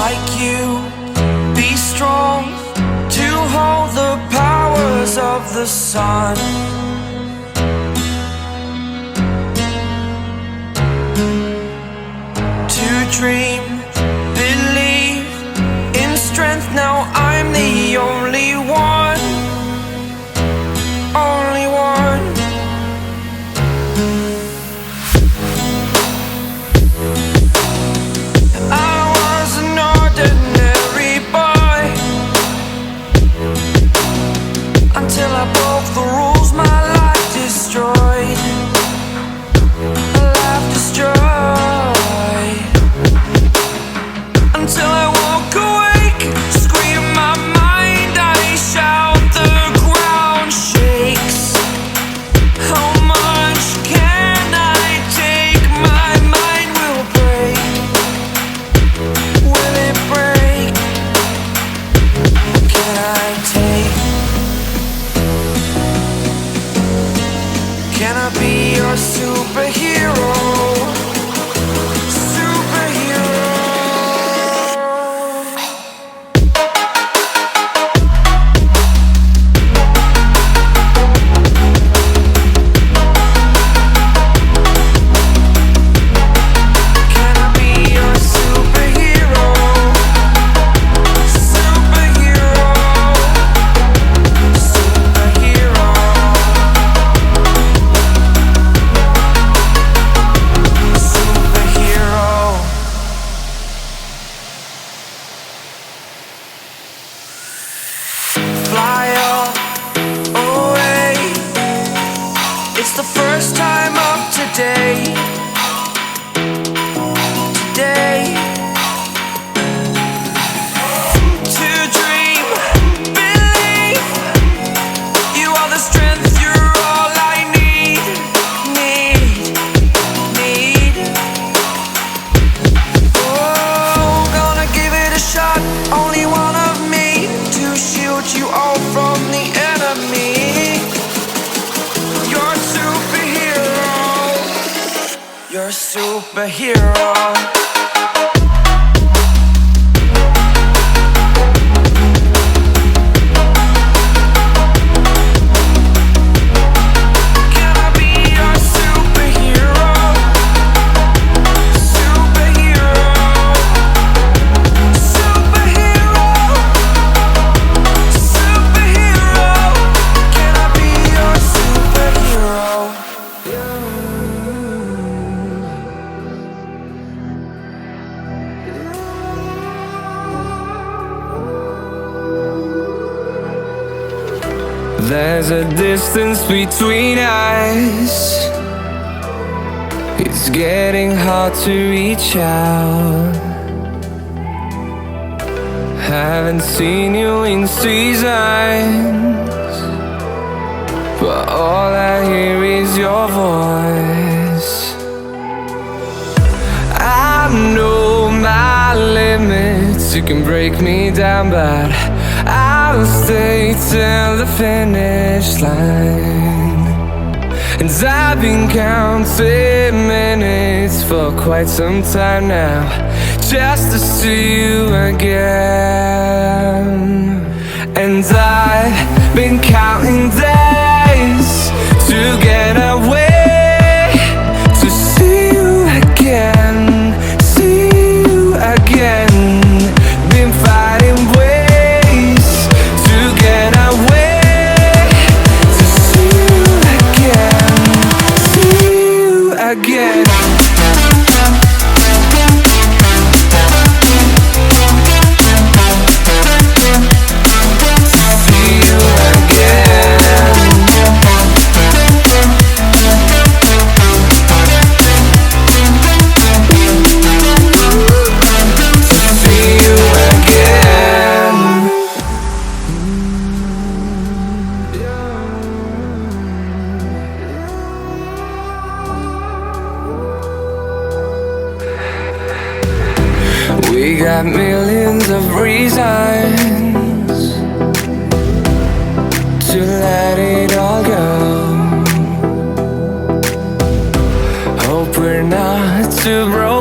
like you, be strong to hold the powers of the sun. To dream, believe in strength. Now I'm the only one, only one. I was an ordinary boy until I broke the rules. My life destroyed, life destroyed. Until I walk awake, scream my mind, I shout, the ground shakes. How much can I take? My mind will break. Will it break? Can I take? Can I be your superhero? Fly away. It's the first time of today. Today. To dream, believe. You are the strength, you're all I need. Need. Oh, gonna give it a shot. Only one of me to shield you all from the enemy. You're a superhero. You're a superhero. Can I be your superhero? Superhero. Superhero. Superhero. Can I be your superhero? There's a distance between us. It's getting hard to reach out. Haven't seen you in seasons, but all I hear is your voice. I know my limits. You can break me down, but I'll stay till the finish line. And I've been counting minutes for quite some time now, just to see you again. And I've been counting days to get away, to see you again, see you again. Been fighting ways to get away, to see you again, see you again. We got millions of reasons to let it all go. Hope we're not too broken.